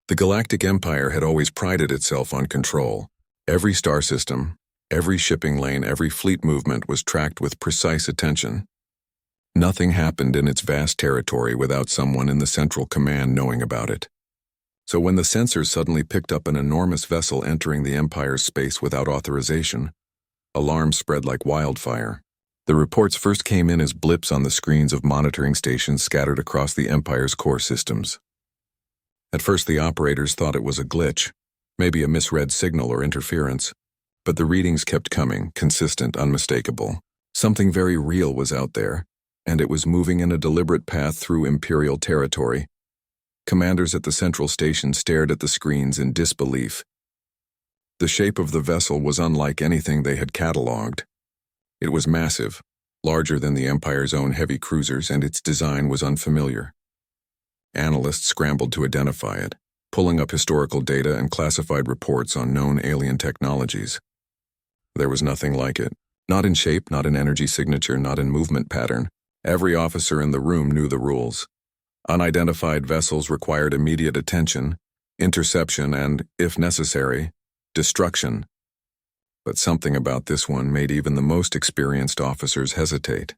The Galactic Empire had always prided itself on control. Every star system, every shipping lane, every fleet movement was tracked with precise attention. Nothing happened in its vast territory without someone in the Central Command knowing about it. So when the sensors suddenly picked up an enormous vessel entering the Empire's space without authorization, alarms spread like wildfire. The reports first came in as blips on the screens of monitoring stations scattered across the Empire's core systems. At first the operators thought it was a glitch, maybe a misread signal or interference, but the readings kept coming, consistent, unmistakable. Something very real was out there, and it was moving in a deliberate path through Imperial territory. Commanders at the central station stared at the screens in disbelief. The shape of the vessel was unlike anything they had catalogued. It was massive, larger than the Empire's own heavy cruisers, and its design was unfamiliar. Analysts scrambled to identify it, pulling up historical data and classified reports on known alien technologies. There was nothing like it. Not in shape, not in energy signature, not in movement pattern. Every officer in the room knew the rules. Unidentified vessels required immediate attention, interception, and, if necessary, destruction. But something about this one made even the most experienced officers hesitate.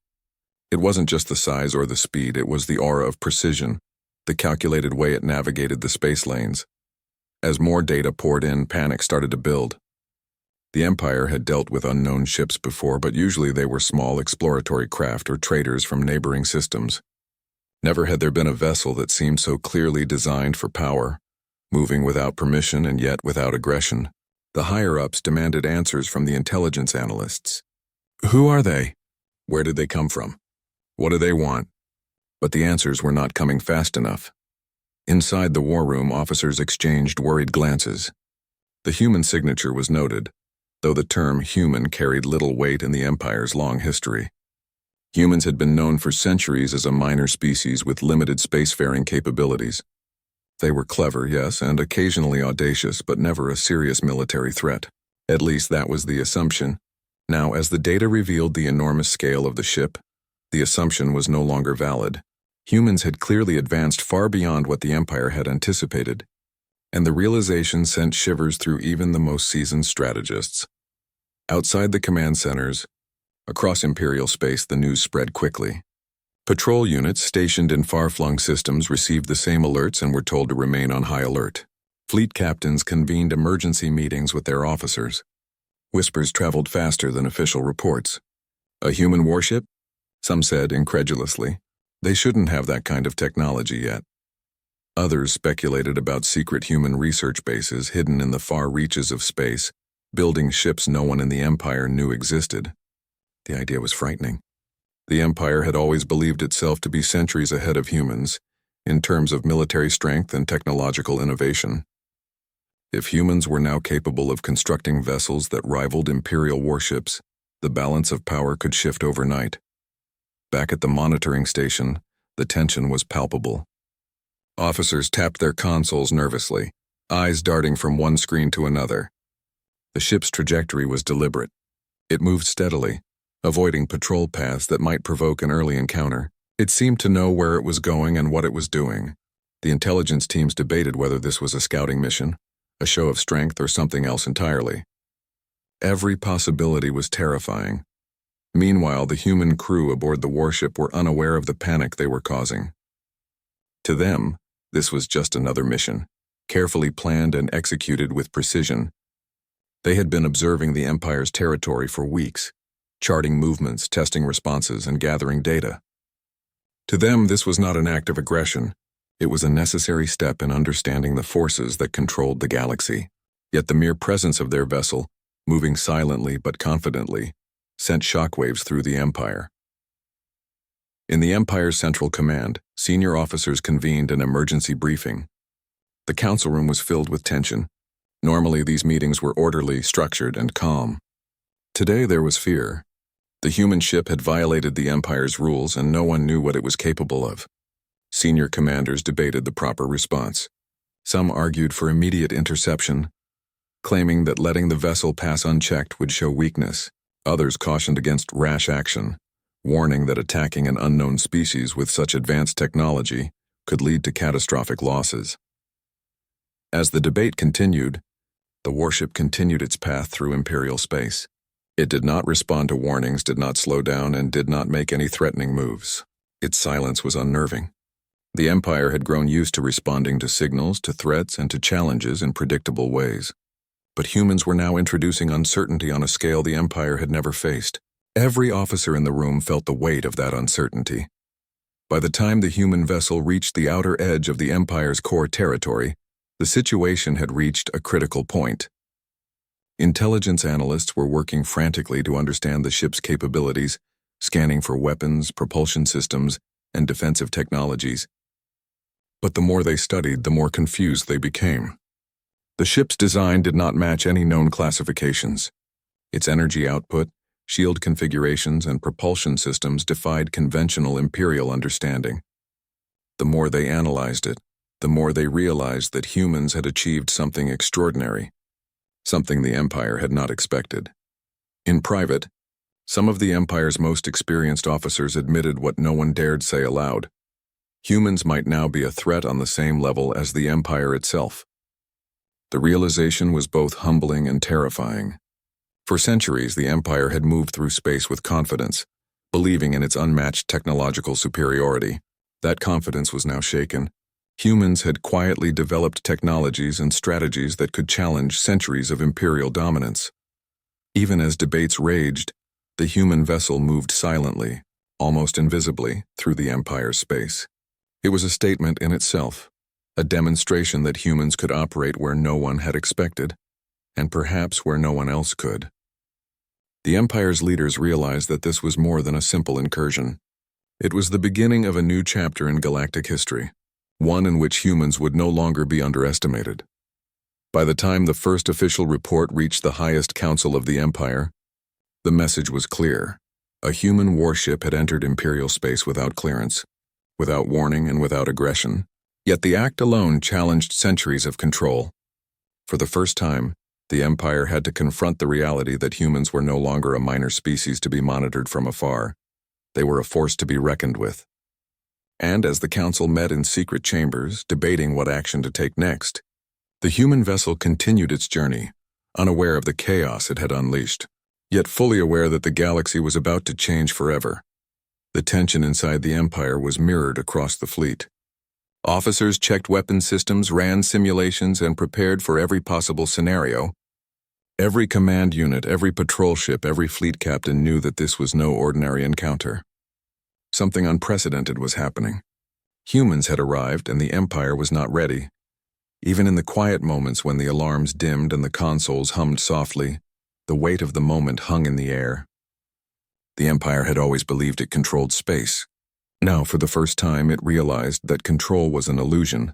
It wasn't just the size or the speed, it was the aura of precision, the calculated way it navigated the space lanes. As more data poured in, panic started to build. The Empire had dealt with unknown ships before, but usually they were small exploratory craft or traders from neighboring systems. Never had there been a vessel that seemed so clearly designed for power, moving without permission and yet without aggression. The higher-ups demanded answers from the intelligence analysts. Who are they? Where did they come from? What do they want? But the answers were not coming fast enough. Inside the war room, officers exchanged worried glances. The human signature was noted, though the term human carried little weight in the Empire's long history. Humans had been known for centuries as a minor species with limited spacefaring capabilities. They were clever, yes, and occasionally audacious, but never a serious military threat. At least that was the assumption. Now, as the data revealed the enormous scale of the ship, the assumption was no longer valid. Humans had clearly advanced far beyond what the Empire had anticipated, and the realization sent shivers through even the most seasoned strategists. Outside the command centers, across Imperial space, the news spread quickly. Patrol units stationed in far-flung systems received the same alerts and were told to remain on high alert. Fleet captains convened emergency meetings with their officers. Whispers traveled faster than official reports. A human warship? Some said incredulously. They shouldn't have that kind of technology yet. Others speculated about secret human research bases hidden in the far reaches of space, building ships no one in the Empire knew existed. The idea was frightening. The Empire had always believed itself to be centuries ahead of humans, in terms of military strength and technological innovation. If humans were now capable of constructing vessels that rivaled Imperial warships, the balance of power could shift overnight. Back at the monitoring station, the tension was palpable. Officers tapped their consoles nervously, eyes darting from one screen to another. The ship's trajectory was deliberate. It moved steadily, avoiding patrol paths that might provoke an early encounter. It seemed to know where it was going and what it was doing. The intelligence teams debated whether this was a scouting mission, a show of strength, or something else entirely. Every possibility was terrifying. Meanwhile, the human crew aboard the warship were unaware of the panic they were causing. To them, this was just another mission, carefully planned and executed with precision. They had been observing the Empire's territory for weeks, charting movements, testing responses, and gathering data. To them, this was not an act of aggression. It was a necessary step in understanding the forces that controlled the galaxy. Yet the mere presence of their vessel, moving silently but confidently, sent shockwaves through the Empire. In the Empire's Central Command, senior officers convened an emergency briefing. The council room was filled with tension. Normally, these meetings were orderly, structured, and calm. Today, there was fear. The human ship had violated the Empire's rules, and no one knew what it was capable of. Senior commanders debated the proper response. Some argued for immediate interception, claiming that letting the vessel pass unchecked would show weakness. Others cautioned against rash action, warning that attacking an unknown species with such advanced technology could lead to catastrophic losses. As the debate continued, the warship continued its path through Imperial space. It did not respond to warnings, did not slow down, and did not make any threatening moves. Its silence was unnerving. The Empire had grown used to responding to signals, to threats, and to challenges in predictable ways. But humans were now introducing uncertainty on a scale the Empire had never faced. Every officer in the room felt the weight of that uncertainty. By the time the human vessel reached the outer edge of the Empire's core territory, the situation had reached a critical point. Intelligence analysts were working frantically to understand the ship's capabilities, scanning for weapons, propulsion systems, and defensive technologies. But the more they studied, the more confused they became. The ship's design did not match any known classifications. Its energy output, shield configurations, and propulsion systems defied conventional Imperial understanding. The more they analyzed it, the more they realized that humans had achieved something extraordinary, something the Empire had not expected. In private, some of the Empire's most experienced officers admitted what no one dared say aloud. Humans might now be a threat on the same level as the Empire itself. The realization was both humbling and terrifying. For centuries, the Empire had moved through space with confidence, believing in its unmatched technological superiority. That confidence was now shaken. Humans had quietly developed technologies and strategies that could challenge centuries of Imperial dominance. Even as debates raged, the human vessel moved silently, almost invisibly, through the Empire's space. It was a statement in itself, a demonstration that humans could operate where no one had expected, and perhaps where no one else could. The Empire's leaders realized that this was more than a simple incursion. It was the beginning of a new chapter in galactic history, one in which humans would no longer be underestimated. By the time the first official report reached the highest council of the Empire, the message was clear. A human warship had entered Imperial space without clearance, without warning, and without aggression. Yet the act alone challenged centuries of control. For the first time, the Empire had to confront the reality that humans were no longer a minor species to be monitored from afar. They were a force to be reckoned with. And as the council met in secret chambers, debating what action to take next, the human vessel continued its journey, unaware of the chaos it had unleashed, yet fully aware that the galaxy was about to change forever. The tension inside the Empire was mirrored across the fleet. Officers checked weapon systems, ran simulations, and prepared for every possible scenario. Every command unit, every patrol ship, every fleet captain knew that this was no ordinary encounter. Something unprecedented was happening. Humans had arrived, and the Empire was not ready. Even in the quiet moments when the alarms dimmed and the consoles hummed softly, the weight of the moment hung in the air. The Empire had always believed it controlled space. Now, for the first time, it realized that control was an illusion,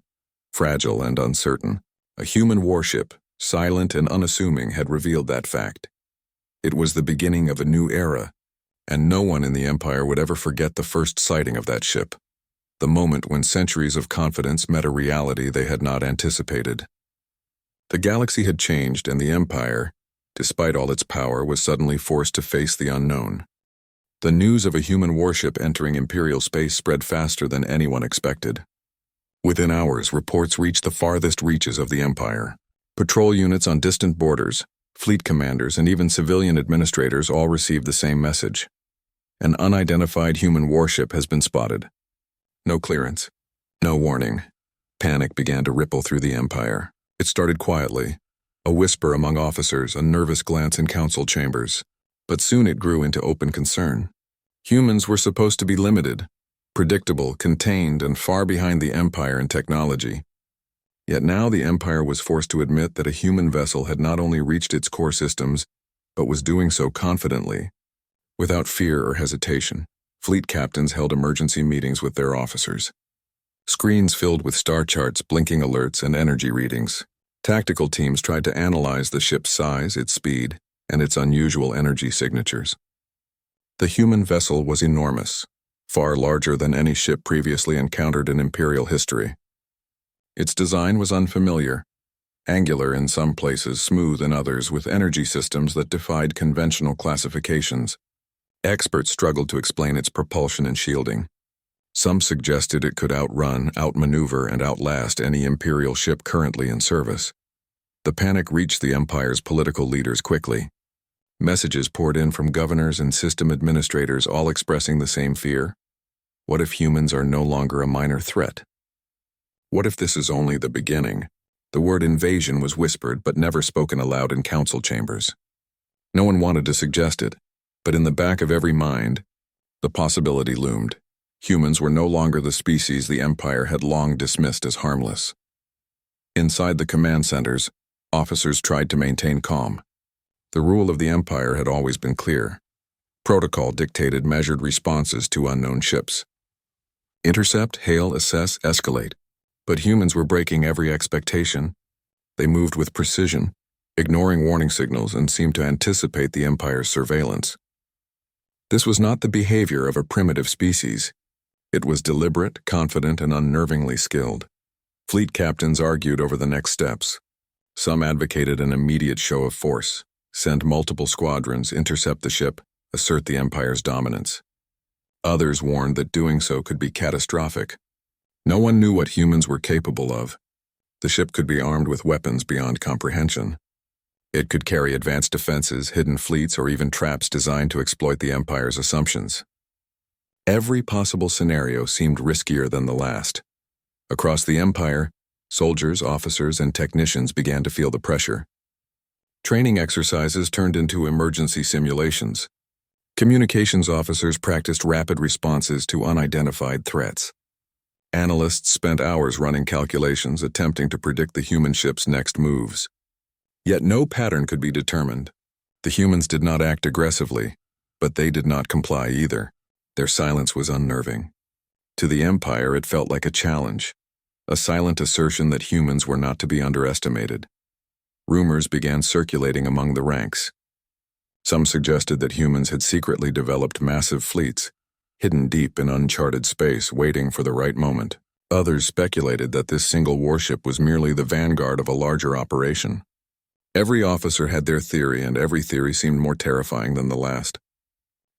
fragile and uncertain. A human warship, silent and unassuming, had revealed that fact. It was the beginning of a new era, and no one in the Empire would ever forget the first sighting of that ship, the moment when centuries of confidence met a reality they had not anticipated. The galaxy had changed, and the Empire, despite all its power, was suddenly forced to face the unknown. The news of a human warship entering Imperial space spread faster than anyone expected. Within hours, reports reached the farthest reaches of the Empire. Patrol units on distant borders, fleet commanders, and even civilian administrators all received the same message. An unidentified human warship has been spotted. No clearance, no warning. Panic began to ripple through the Empire. It started quietly, a whisper among officers, a nervous glance in council chambers. But soon it grew into open concern. Humans were supposed to be limited, predictable, contained, and far behind the Empire in technology. Yet now the Empire was forced to admit that a human vessel had not only reached its core systems, but was doing so confidently. Without fear or hesitation, fleet captains held emergency meetings with their officers. Screens filled with star charts, blinking alerts, and energy readings. Tactical teams tried to analyze the ship's size, its speed, and its unusual energy signatures. The human vessel was enormous, far larger than any ship previously encountered in Imperial history. Its design was unfamiliar, angular in some places, smooth in others, with energy systems that defied conventional classifications. Experts struggled to explain its propulsion and shielding. Some suggested it could outrun, outmaneuver, and outlast any Imperial ship currently in service. The panic reached the Empire's political leaders quickly. Messages poured in from governors and system administrators, all expressing the same fear. What if humans are no longer a minor threat? What if this is only the beginning? The word invasion was whispered but never spoken aloud in council chambers. No one wanted to suggest it, but in the back of every mind, the possibility loomed. Humans were no longer the species the Empire had long dismissed as harmless. Inside the command centers, officers tried to maintain calm. The rule of the Empire had always been clear. Protocol dictated measured responses to unknown ships. Intercept, hail, assess, escalate. But humans were breaking every expectation. They moved with precision, ignoring warning signals, and seemed to anticipate the Empire's surveillance. This was not the behavior of a primitive species. It was deliberate, confident, and unnervingly skilled. Fleet captains argued over the next steps. Some advocated an immediate show of force, send multiple squadrons, intercept the ship, assert the Empire's dominance. Others warned that doing so could be catastrophic. No one knew what humans were capable of. The ship could be armed with weapons beyond comprehension. It could carry advanced defenses, hidden fleets, or even traps designed to exploit the Empire's assumptions. Every possible scenario seemed riskier than the last. Across the Empire, soldiers, officers, and technicians began to feel the pressure. Training exercises turned into emergency simulations. Communications officers practiced rapid responses to unidentified threats. Analysts spent hours running calculations attempting to predict the human ship's next moves. Yet no pattern could be determined. The humans did not act aggressively, but they did not comply either. Their silence was unnerving. To the Empire, it felt like a challenge, a silent assertion that humans were not to be underestimated. Rumors began circulating among the ranks. Some suggested that humans had secretly developed massive fleets, hidden deep in uncharted space, waiting for the right moment. Others speculated that this single warship was merely the vanguard of a larger operation. Every officer had their theory, and every theory seemed more terrifying than the last.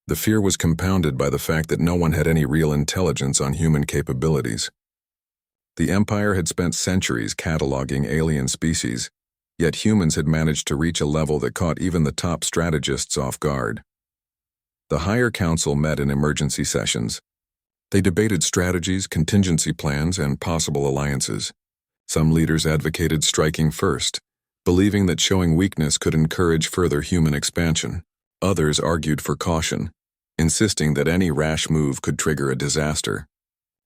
The fear was compounded by the fact that no one had any real intelligence on human capabilities. The Empire had spent centuries cataloging alien species, yet humans had managed to reach a level that caught even the top strategists off guard. The Higher Council met in emergency sessions. They debated strategies, contingency plans, and possible alliances. Some leaders advocated striking first, believing that showing weakness could encourage further human expansion. Others argued for caution, insisting that any rash move could trigger a disaster.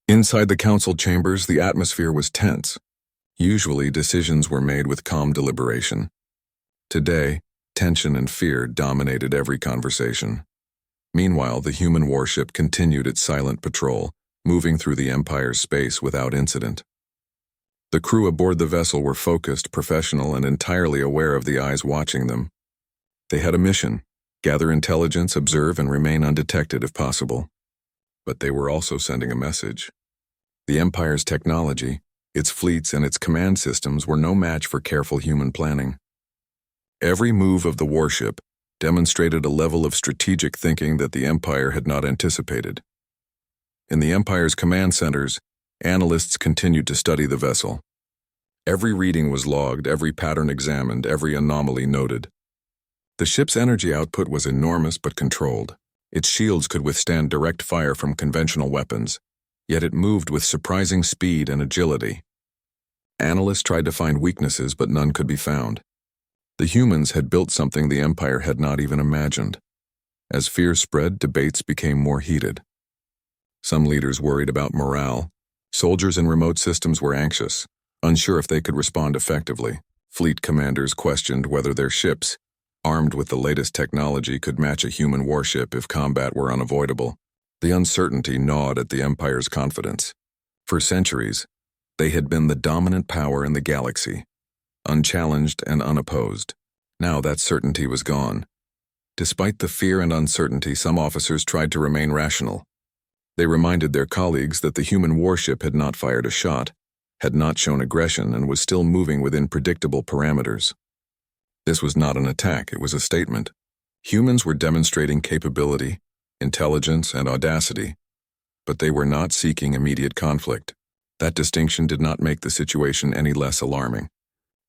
Inside the council chambers, the atmosphere was tense. Usually, decisions were made with calm deliberation. Today, tension and fear dominated every conversation. Meanwhile, the human warship continued its silent patrol, moving through the Empire's space without incident. The crew aboard the vessel were focused, professional, and entirely aware of the eyes watching them. They had a mission: gather intelligence, observe, and remain undetected if possible. But they were also sending a message. The Empire's technology, its fleets, and its command systems were no match for careful human planning. Every move of the warship demonstrated a level of strategic thinking that the Empire had not anticipated. In the Empire's command centers, analysts continued to study the vessel. Every reading was logged, every pattern examined, every anomaly noted. The ship's energy output was enormous but controlled. Its shields could withstand direct fire from conventional weapons, yet it moved with surprising speed and agility. Analysts tried to find weaknesses, but none could be found. The humans had built something the Empire had not even imagined. As fear spread, debates became more heated. Some leaders worried about morale. Soldiers in remote systems were anxious, unsure if they could respond effectively. Fleet commanders questioned whether their ships, armed with the latest technology, could match a human warship if combat were unavoidable. The uncertainty gnawed at the Empire's confidence. For centuries, they had been the dominant power in the galaxy, unchallenged and unopposed. Now that certainty was gone. Despite the fear and uncertainty, some officers tried to remain rational. They reminded their colleagues that the human warship had not fired a shot, had not shown aggression, and was still moving within predictable parameters. This was not an attack, it was a statement. Humans were demonstrating capability, intelligence, and audacity. but they were not seeking immediate conflict. That distinction did not make the situation any less alarming.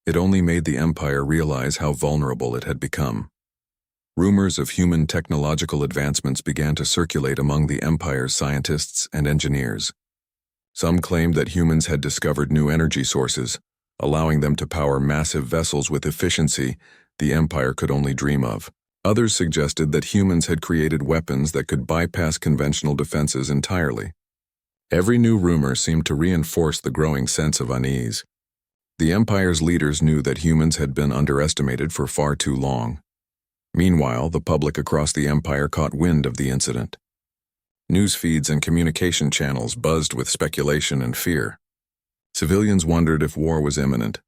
It only made the Empire realize how vulnerable it had become. Rumors of human technological advancements began to circulate among the Empire's scientists and engineers. Some claimed that humans had discovered new energy sources, allowing them to power massive vessels with efficiency the Empire could only dream of. Others suggested that humans had created weapons that could bypass conventional defenses entirely. Every new rumor seemed to reinforce the growing sense of unease. The Empire's leaders knew that humans had been underestimated for far too long. Meanwhile, the public across the Empire caught wind of the incident. News feeds and communication channels buzzed with speculation and fear. Civilians wondered if war was imminent,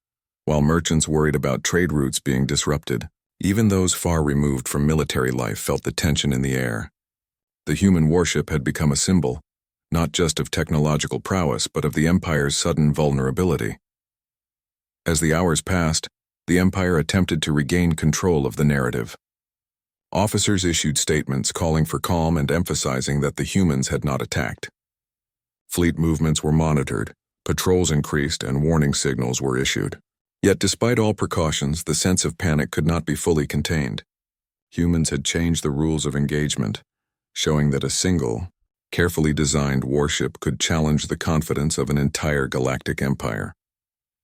while merchants worried about trade routes being disrupted. Even those far removed from military life felt the tension in the air. The human warship had become a symbol, not just of technological prowess, but of the Empire's sudden vulnerability. As the hours passed, the Empire attempted to regain control of the narrative. Officers issued statements calling for calm and emphasizing that the humans had not attacked. Fleet movements were monitored, patrols increased, and warning signals were issued. Yet despite all precautions, the sense of panic could not be fully contained. Humans had changed the rules of engagement, showing that a single, carefully designed warship could challenge the confidence of an entire galactic empire.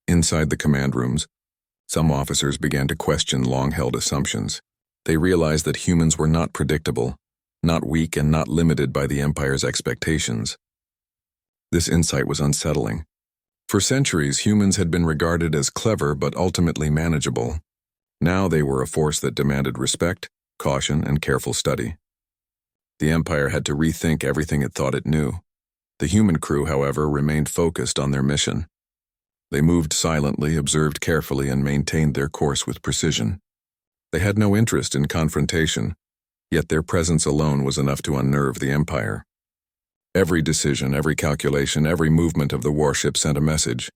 Inside the command rooms, some officers began to question long-held assumptions. They realized that humans were not predictable, not weak, and not limited by the Empire's expectations. This insight was unsettling. For centuries, humans had been regarded as clever but ultimately manageable. Now they were a force that demanded respect, caution, and careful study. The Empire had to rethink everything it thought it knew. The human crew, however, remained focused on their mission. They moved silently, observed carefully, and maintained their course with precision. They had no interest in confrontation, yet their presence alone was enough to unnerve the Empire. Every decision, every calculation, every movement of the warship sent a message.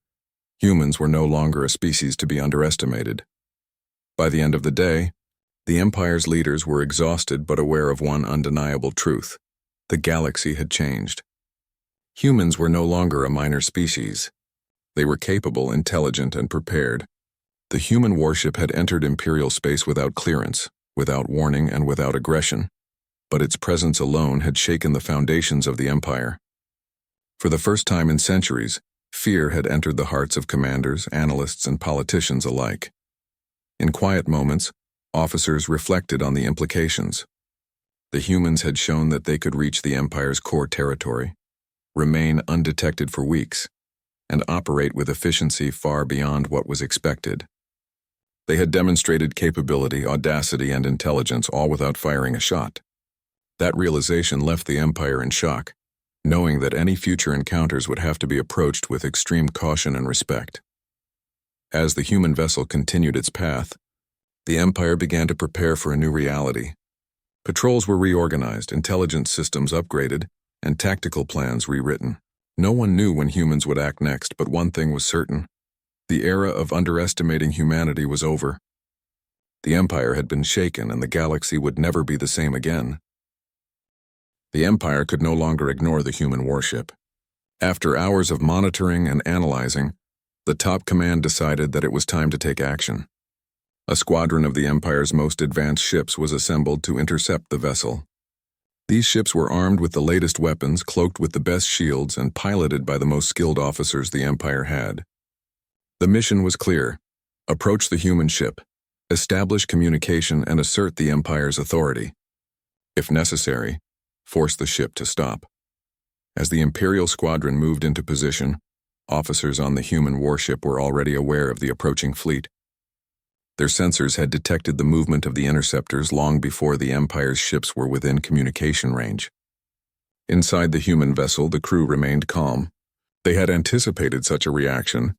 Humans were no longer a species to be underestimated. By the end of the day, the Empire's leaders were exhausted but aware of one undeniable truth. The galaxy had changed. Humans were no longer a minor species. They were capable, intelligent, and prepared. The human warship had entered Imperial space without clearance, without warning, and without aggression. But its presence alone had shaken the foundations of the Empire. For the first time in centuries, fear had entered the hearts of commanders, analysts, and politicians alike. In quiet moments, officers reflected on the implications. The humans had shown that they could reach the Empire's core territory, remain undetected for weeks, and operate with efficiency far beyond what was expected. They had demonstrated capability, audacity, and intelligence, all without firing a shot. That realization left the Empire in shock, knowing that any future encounters would have to be approached with extreme caution and respect. As the human vessel continued its path, the Empire began to prepare for a new reality. Patrols were reorganized, intelligence systems upgraded, and tactical plans rewritten. No one knew when humans would act next, but one thing was certain. The era of underestimating humanity was over. The Empire had been shaken, and the galaxy would never be the same again. The Empire could no longer ignore the human warship. After hours of monitoring and analyzing, the top command decided that it was time to take action. A squadron of the Empire's most advanced ships was assembled to intercept the vessel. These ships were armed with the latest weapons, cloaked with the best shields, and piloted by the most skilled officers the Empire had. The mission was clear: approach the human ship, establish communication, and assert the Empire's authority. If necessary, force the ship to stop. As the Imperial squadron moved into position, officers on the human warship were already aware of the approaching fleet. Their sensors had detected the movement of the interceptors long before the Empire's ships were within communication range. Inside the human vessel, the crew remained calm. They had anticipated such a reaction,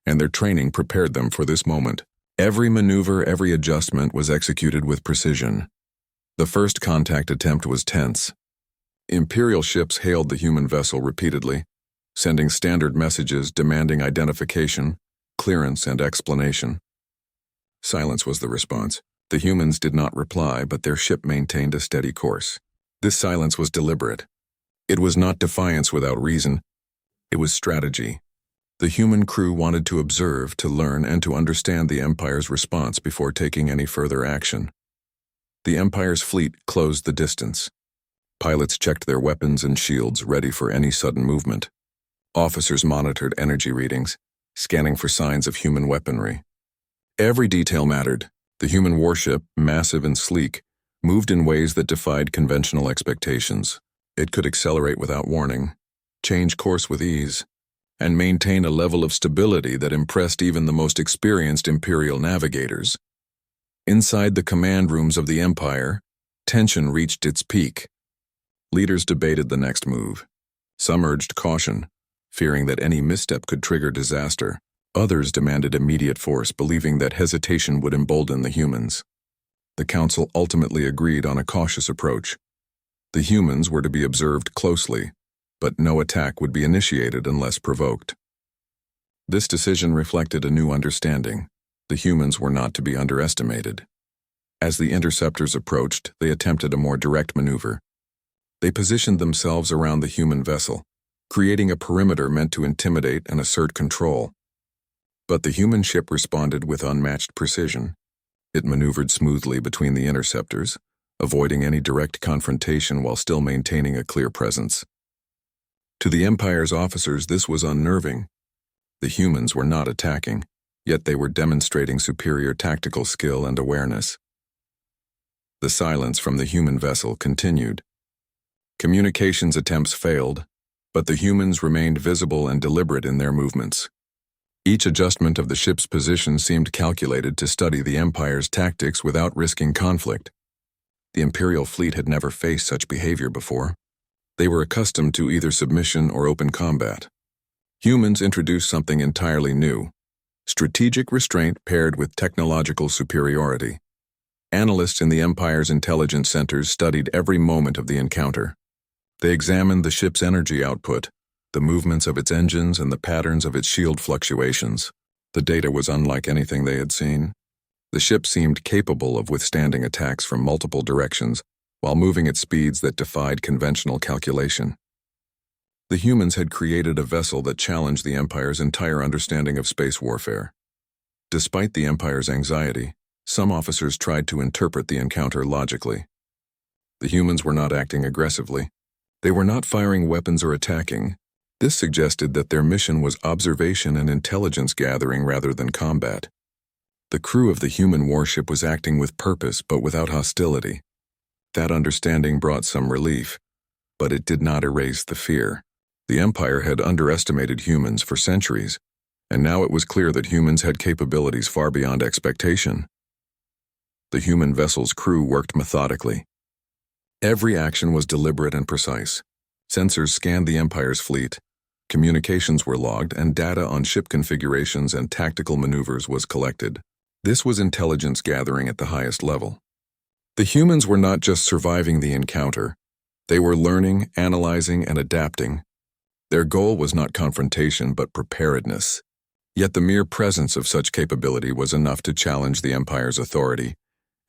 and their training prepared them for this moment. Every maneuver, every adjustment was executed with precision. The first contact attempt was tense. Imperial ships hailed the human vessel repeatedly, sending standard messages demanding identification, clearance, and explanation. Silence was the response. The humans did not reply, but their ship maintained a steady course. This silence was deliberate. It was not defiance without reason, it was strategy. The human crew wanted to observe, to learn, and to understand the Empire's response before taking any further action. The Empire's fleet closed the distance. Pilots checked their weapons and shields, ready for any sudden movement. Officers monitored energy readings, scanning for signs of human weaponry. Every detail mattered. The human warship, massive and sleek, moved in ways that defied conventional expectations. It could accelerate without warning, change course with ease, and maintain a level of stability that impressed even the most experienced Imperial navigators. Inside the command rooms of the Empire, tension reached its peak. Leaders debated the next move. Some urged caution, fearing that any misstep could trigger disaster. Others demanded immediate force, believing that hesitation would embolden the humans. The Council ultimately agreed on a cautious approach. The humans were to be observed closely, but no attack would be initiated unless provoked. This decision reflected a new understanding. The humans were not to be underestimated. As the interceptors approached, they attempted a more direct maneuver. They positioned themselves around the human vessel, creating a perimeter meant to intimidate and assert control. But the human ship responded with unmatched precision. It maneuvered smoothly between the interceptors, avoiding any direct confrontation while still maintaining a clear presence. To the Empire's officers, this was unnerving. The humans were not attacking, yet they were demonstrating superior tactical skill and awareness. The silence from the human vessel continued. Communications attempts failed, but the humans remained visible and deliberate in their movements. Each adjustment of the ship's position seemed calculated to study the Empire's tactics without risking conflict. The Imperial fleet had never faced such behavior before. They were accustomed to either submission or open combat. Humans introduced something entirely new: strategic restraint paired with technological superiority. Analysts in the Empire's intelligence centers studied every moment of the encounter. They examined the ship's energy output, the movements of its engines, and the patterns of its shield fluctuations. The data was unlike anything they had seen. The ship seemed capable of withstanding attacks from multiple directions while moving at speeds that defied conventional calculation. The humans had created a vessel that challenged the Empire's entire understanding of space warfare. Despite the Empire's anxiety, some officers tried to interpret the encounter logically. The humans were not acting aggressively. They were not firing weapons or attacking. This suggested that their mission was observation and intelligence gathering rather than combat. The crew of the human warship was acting with purpose but without hostility. That understanding brought some relief, but it did not erase the fear. The Empire had underestimated humans for centuries, and now it was clear that humans had capabilities far beyond expectation. The human vessel's crew worked methodically. Every action was deliberate and precise. Sensors scanned the Empire's fleet, communications were logged, and data on ship configurations and tactical maneuvers was collected. This was intelligence gathering at the highest level. The humans were not just surviving the encounter. They were learning, analyzing, and adapting. Their goal was not confrontation but preparedness. Yet the mere presence of such capability was enough to challenge the Empire's authority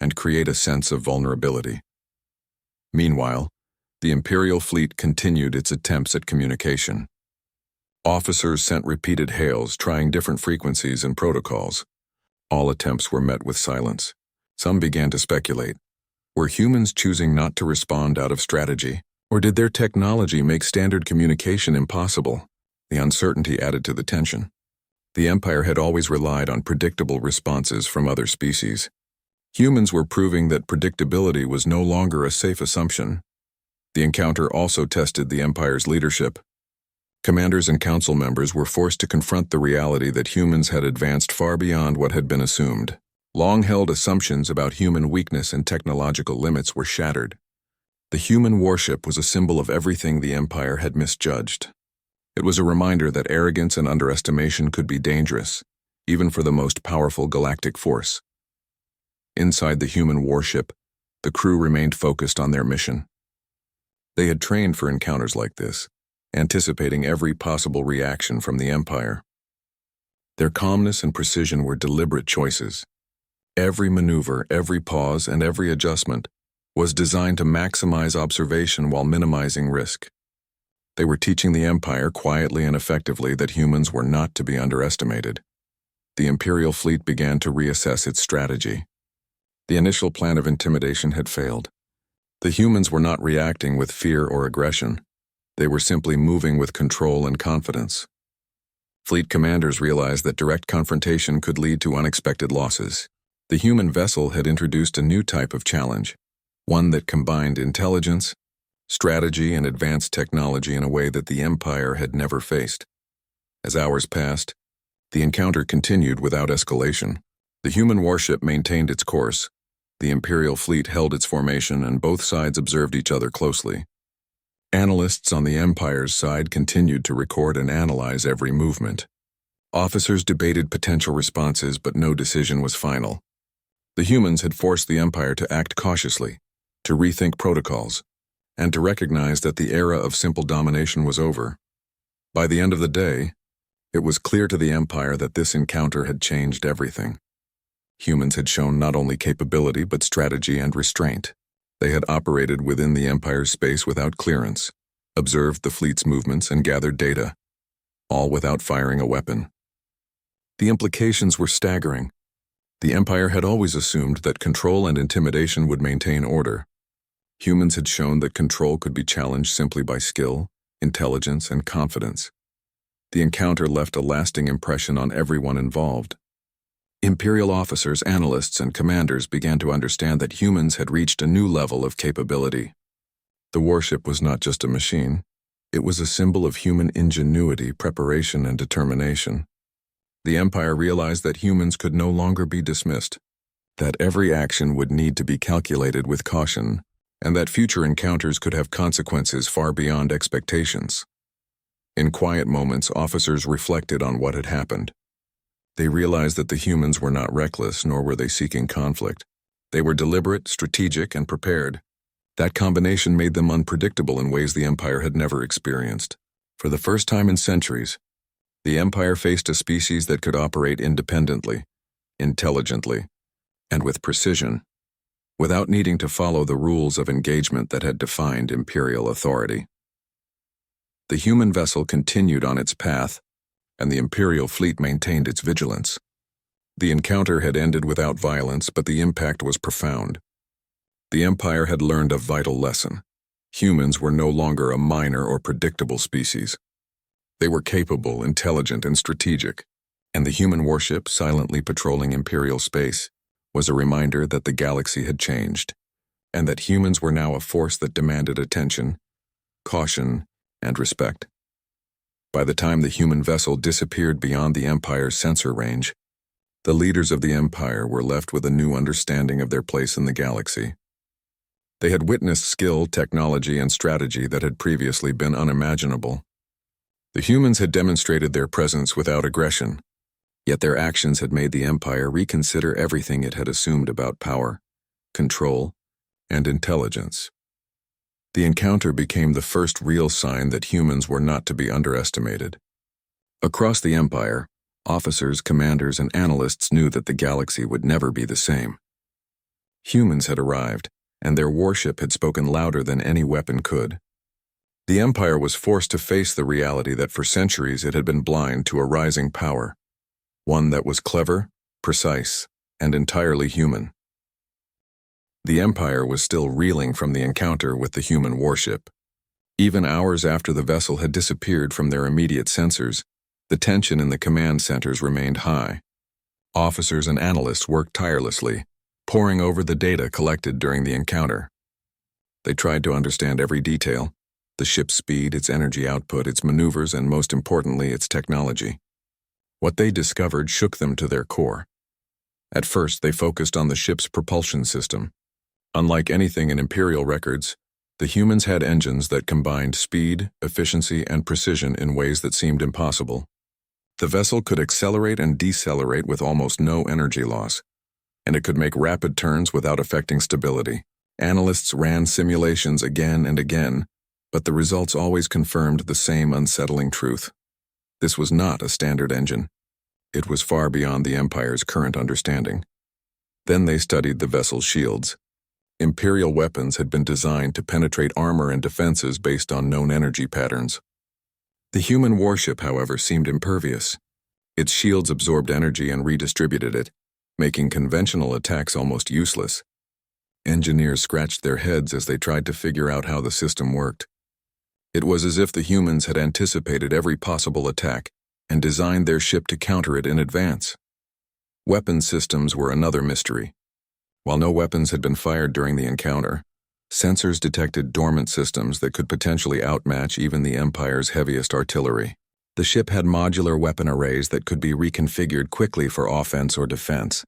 and create a sense of vulnerability. Meanwhile, the Imperial fleet continued its attempts at communication. Officers sent repeated hails, trying different frequencies and protocols. All attempts were met with silence. Some began to speculate. Were humans choosing not to respond out of strategy, or did their technology make standard communication impossible? The uncertainty added to the tension. The Empire had always relied on predictable responses from other species. Humans were proving that predictability was no longer a safe assumption. The encounter also tested the Empire's leadership. Commanders and council members were forced to confront the reality that humans had advanced far beyond what had been assumed. Long-held assumptions about human weakness and technological limits were shattered. The human warship was a symbol of everything the Empire had misjudged. It was a reminder that arrogance and underestimation could be dangerous, even for the most powerful galactic force. Inside the human warship, the crew remained focused on their mission. They had trained for encounters like this, anticipating every possible reaction from the Empire. Their calmness and precision were deliberate choices. Every maneuver, every pause, and every adjustment was designed to maximize observation while minimizing risk. They were teaching the Empire quietly and effectively that humans were not to be underestimated. The Imperial fleet began to reassess its strategy. The initial plan of intimidation had failed. The humans were not reacting with fear or aggression. They were simply moving with control and confidence. Fleet commanders realized that direct confrontation could lead to unexpected losses. The human vessel had introduced a new type of challenge, one that combined intelligence, strategy, and advanced technology in a way that the Empire had never faced. As hours passed, the encounter continued without escalation. The human warship maintained its course. The Imperial fleet held its formation, and both sides observed each other closely. Analysts on the Empire's side continued to record and analyze every movement. Officers debated potential responses, but no decision was final. The humans had forced the Empire to act cautiously, to rethink protocols, and to recognize that the era of simple domination was over. By the end of the day, it was clear to the Empire that this encounter had changed everything. Humans had shown not only capability but strategy and restraint. They had operated within the Empire's space without clearance, observed the fleet's movements, and gathered data, all without firing a weapon. The implications were staggering. The Empire had always assumed that control and intimidation would maintain order. Humans had shown that control could be challenged simply by skill, intelligence, and confidence. The encounter left a lasting impression on everyone involved. Imperial officers, analysts, and commanders began to understand that humans had reached a new level of capability. The warship was not just a machine. It was a symbol of human ingenuity, preparation, and determination. The Empire realized that humans could no longer be dismissed, that every action would need to be calculated with caution, and that future encounters could have consequences far beyond expectations. In quiet moments, officers reflected on what had happened. They realized that the humans were not reckless, nor were they seeking conflict. They were deliberate, strategic, and prepared. That combination made them unpredictable in ways the Empire had never experienced. For the first time in centuries, the Empire faced a species that could operate independently, intelligently, and with precision, without needing to follow the rules of engagement that had defined Imperial authority. The human vessel continued on its path, and the Imperial fleet maintained its vigilance. The encounter had ended without violence, but the impact was profound. The Empire had learned a vital lesson. Humans were no longer a minor or predictable species. They were capable, intelligent, and strategic, and the human warship, silently patrolling Imperial space, was a reminder that the galaxy had changed, and that humans were now a force that demanded attention, caution, and respect. By the time the human vessel disappeared beyond the Empire's sensor range, the leaders of the Empire were left with a new understanding of their place in the galaxy. They had witnessed skill, technology, and strategy that had previously been unimaginable. The humans had demonstrated their presence without aggression, yet their actions had made the Empire reconsider everything it had assumed about power, control, and intelligence. The encounter became the first real sign that humans were not to be underestimated. Across the Empire, officers, commanders, and analysts knew that the galaxy would never be the same. Humans had arrived, and their warship had spoken louder than any weapon could. The Empire was forced to face the reality that for centuries it had been blind to a rising power, one that was clever, precise, and entirely human. The Empire was still reeling from the encounter with the human warship. Even hours after the vessel had disappeared from their immediate sensors, the tension in the command centers remained high. Officers and analysts worked tirelessly, poring over the data collected during the encounter. They tried to understand every detail: the ship's speed, its energy output, its maneuvers, and most importantly, its technology. What they discovered shook them to their core. At first, they focused on the ship's propulsion system. Unlike anything in Imperial records, the humans had engines that combined speed, efficiency, and precision in ways that seemed impossible. The vessel could accelerate and decelerate with almost no energy loss, and it could make rapid turns without affecting stability. Analysts ran simulations again and again, but the results always confirmed the same unsettling truth. This was not a standard engine. It was far beyond the Empire's current understanding. Then they studied the vessel's shields. Imperial weapons had been designed to penetrate armor and defenses based on known energy patterns. The human warship, however, seemed impervious. Its shields absorbed energy and redistributed it, making conventional attacks almost useless. Engineers scratched their heads as they tried to figure out how the system worked. It was as if the humans had anticipated every possible attack and designed their ship to counter it in advance. Weapon systems were another mystery. While no weapons had been fired during the encounter, sensors detected dormant systems that could potentially outmatch even the Empire's heaviest artillery. The ship had modular weapon arrays that could be reconfigured quickly for offense or defense.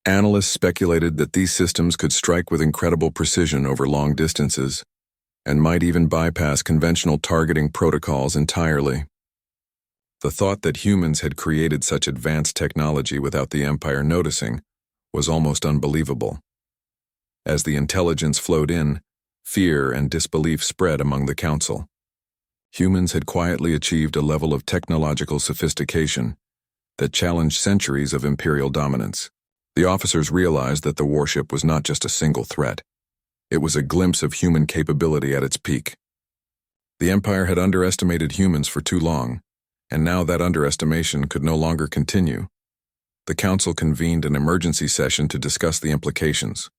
Analysts speculated that these systems could strike with incredible precision over long distances and might even bypass conventional targeting protocols entirely. The thought that humans had created such advanced technology without the Empire noticing was almost unbelievable. As the intelligence flowed in, fear and disbelief spread among the Council. Humans had quietly achieved a level of technological sophistication that challenged centuries of Imperial dominance. The officers realized that the warship was not just a single threat. It was a glimpse of human capability at its peak. The Empire had underestimated humans for too long, and now that underestimation could no longer continue. The Council convened an emergency session to discuss the implications.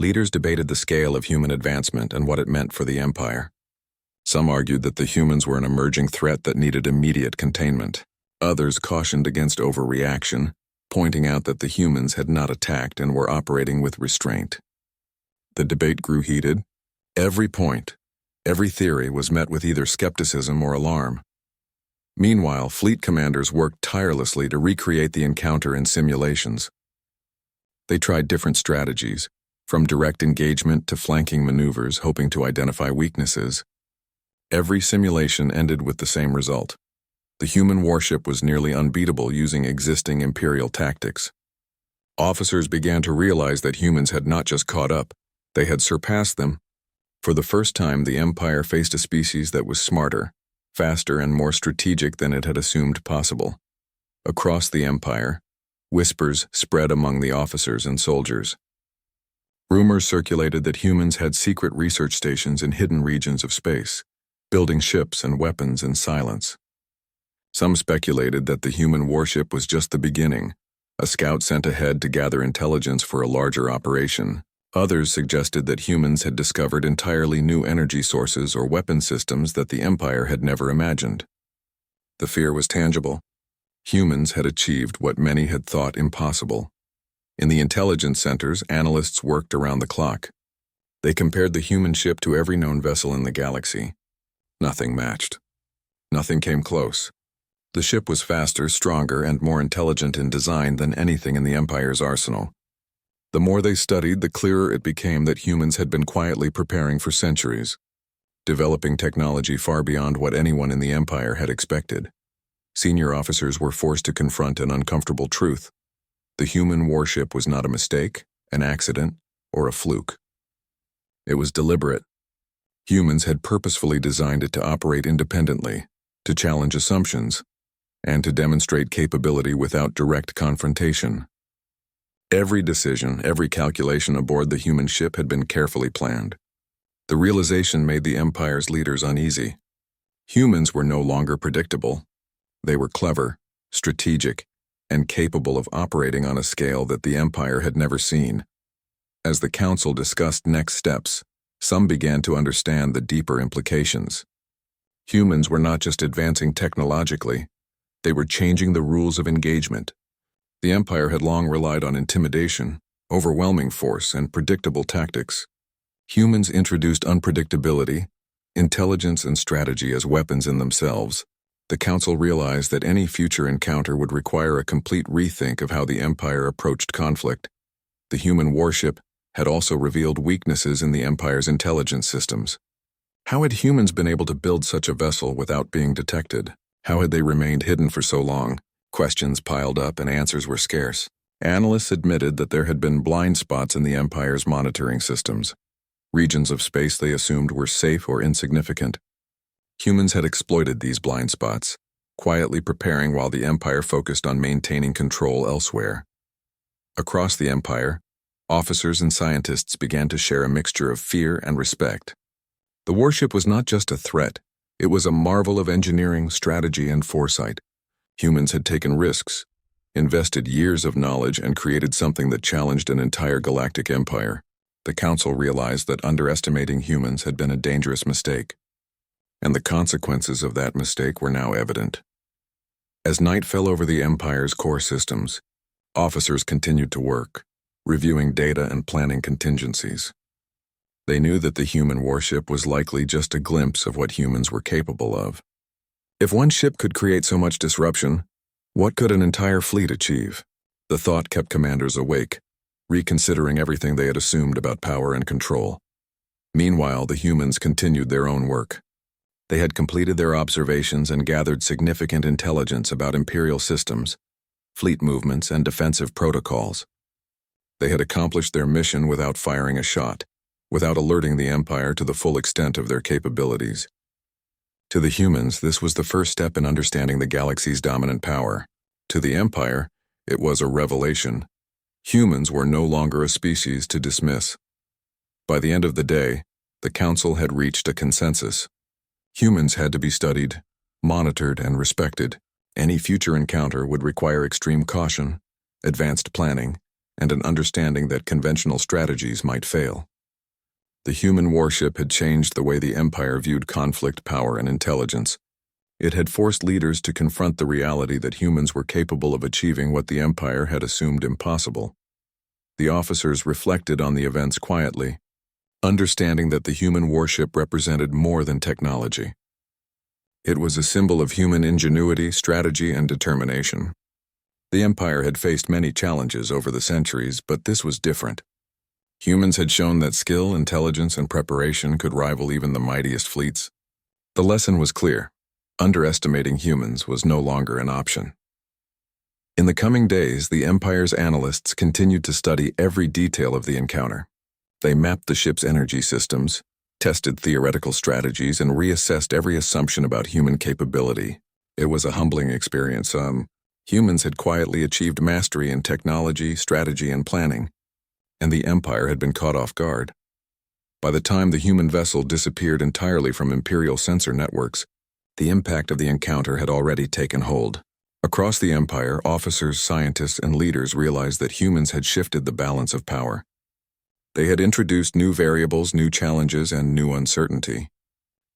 Leaders debated the scale of human advancement and what it meant for the Empire. Some argued that the humans were an emerging threat that needed immediate containment. Others cautioned against overreaction, pointing out that the humans had not attacked and were operating with restraint. The debate grew heated. Every point, every theory was met with either skepticism or alarm. Meanwhile, fleet commanders worked tirelessly to recreate the encounter in simulations. They tried different strategies, from direct engagement to flanking maneuvers, hoping to identify weaknesses. Every simulation ended with the same result. The human warship was nearly unbeatable using existing Imperial tactics. Officers began to realize that humans had not just caught up, they had surpassed them. For the first time, the Empire faced a species that was smarter, faster, and more strategic than it had assumed possible. Across the Empire, whispers spread among the officers and soldiers. Rumors circulated that humans had secret research stations in hidden regions of space, building ships and weapons in silence. Some speculated that the human warship was just the beginning, a scout sent ahead to gather intelligence for a larger operation. Others suggested that humans had discovered entirely new energy sources or weapon systems that the Empire had never imagined. The fear was tangible. Humans had achieved what many had thought impossible. In the intelligence centers, analysts worked around the clock. They compared the human ship to every known vessel in the galaxy. Nothing matched. Nothing came close. The ship was faster, stronger, and more intelligent in design than anything in the Empire's arsenal. The more they studied, the clearer it became that humans had been quietly preparing for centuries, developing technology far beyond what anyone in the Empire had expected. Senior officers were forced to confront an uncomfortable truth. The human warship was not a mistake, an accident, or a fluke. It was deliberate. Humans had purposefully designed it to operate independently, to challenge assumptions, and to demonstrate capability without direct confrontation. Every decision, every calculation aboard the human ship had been carefully planned. The realization made the Empire's leaders uneasy. Humans were no longer predictable. They were clever, strategic, and capable of operating on a scale that the Empire had never seen. As the Council discussed next steps, some began to understand the deeper implications. Humans were not just advancing technologically, they were changing the rules of engagement. The Empire had long relied on intimidation, overwhelming force, and predictable tactics. Humans introduced unpredictability, intelligence, and strategy as weapons in themselves. The Council realized that any future encounter would require a complete rethink of how the Empire approached conflict. The human warship had also revealed weaknesses in the Empire's intelligence systems. How had humans been able to build such a vessel without being detected? How had they remained hidden for so long? Questions piled up and answers were scarce. Analysts admitted that there had been blind spots in the Empire's monitoring systems, regions of space they assumed were safe or insignificant. Humans had exploited these blind spots, quietly preparing while the Empire focused on maintaining control elsewhere. Across the Empire, officers and scientists began to share a mixture of fear and respect. The warship was not just a threat, it was a marvel of engineering, strategy, and foresight. Humans had taken risks, invested years of knowledge, and created something that challenged an entire galactic empire. The Council realized that underestimating humans had been a dangerous mistake, and the consequences of that mistake were now evident. As night fell over the Empire's core systems, officers continued to work, reviewing data and planning contingencies. They knew that the human warship was likely just a glimpse of what humans were capable of. If one ship could create so much disruption, what could an entire fleet achieve? The thought kept commanders awake, reconsidering everything they had assumed about power and control. Meanwhile, the humans continued their own work. They had completed their observations and gathered significant intelligence about Imperial systems, fleet movements, and defensive protocols. They had accomplished their mission without firing a shot, without alerting the Empire to the full extent of their capabilities. To the humans, this was the first step in understanding the galaxy's dominant power. To the Empire, it was a revelation. Humans were no longer a species to dismiss. By the end of the day, the Council had reached a consensus. Humans had to be studied, monitored, and respected. Any future encounter would require extreme caution, advanced planning, and an understanding that conventional strategies might fail. The human warship had changed the way the Empire viewed conflict, power, and intelligence. It had forced leaders to confront the reality that humans were capable of achieving what the Empire had assumed impossible. The officers reflected on the events quietly, understanding that the human warship represented more than technology. It was a symbol of human ingenuity, strategy, and determination. The Empire had faced many challenges over the centuries, but this was different. Humans had shown that skill, intelligence, and preparation could rival even the mightiest fleets. The lesson was clear. Underestimating humans was no longer an option. In the coming days, the Empire's analysts continued to study every detail of the encounter. They mapped the ship's energy systems, tested theoretical strategies, and reassessed every assumption about human capability. It was a humbling experience. Humans had quietly achieved mastery in technology, strategy, and planning, and the Empire had been caught off guard. By the time the human vessel disappeared entirely from Imperial sensor networks, the impact of the encounter had already taken hold. Across the Empire, officers, scientists, and leaders realized that humans had shifted the balance of power. They had introduced new variables, new challenges, and new uncertainty.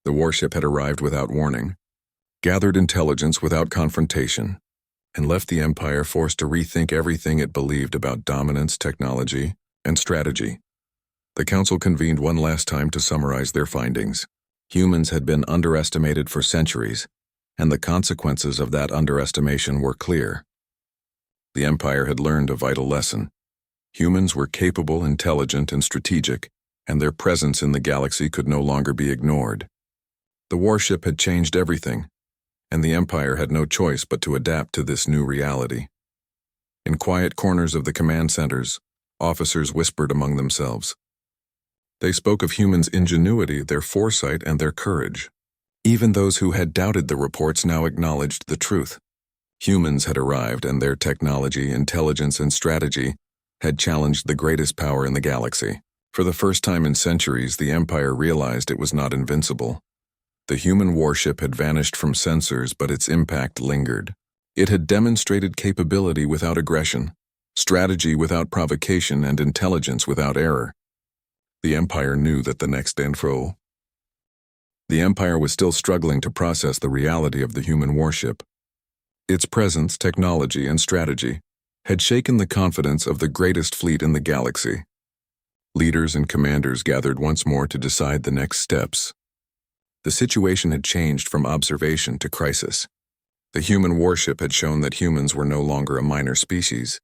The warship had arrived without warning, gathered intelligence without confrontation, and left the Empire forced to rethink everything it believed about dominance, technology, and strategy. The Council convened one last time to summarize their findings. Humans had been underestimated for centuries, and the consequences of that underestimation were clear. The Empire had learned a vital lesson. Humans were capable, intelligent, and strategic, and their presence in the galaxy could no longer be ignored. The warship had changed everything, and the Empire had no choice but to adapt to this new reality. In quiet corners of the command centers, officers whispered among themselves. They spoke of humans' ingenuity, their foresight, and their courage. Even those who had doubted the reports now acknowledged the truth. Humans had arrived, and their technology, intelligence, and strategy had challenged the greatest power in the galaxy. For the first time in centuries, the Empire realized it was not invincible. The human warship had vanished from sensors, but its impact lingered. It had demonstrated capability without aggression, strategy without provocation, and intelligence without error. The Empire knew that the next info. The Empire was still struggling to process the reality of the human warship. Its presence, technology, and strategy had shaken the confidence of the greatest fleet in the galaxy. Leaders and commanders gathered once more to decide the next steps. The situation had changed from observation to crisis. The human warship had shown that humans were no longer a minor species.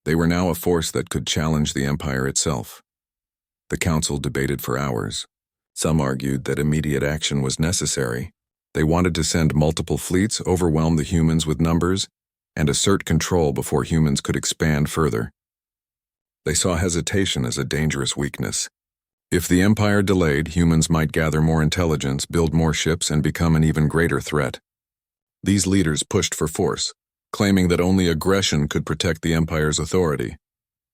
They were now a force that could challenge the Empire itself. The Council debated for hours. Some argued that immediate action was necessary. They wanted to send multiple fleets, overwhelm the humans with numbers, and assert control before humans could expand further. They saw hesitation as a dangerous weakness. If the Empire delayed, humans might gather more intelligence, build more ships, and become an even greater threat. These leaders pushed for force, claiming that only aggression could protect the Empire's authority.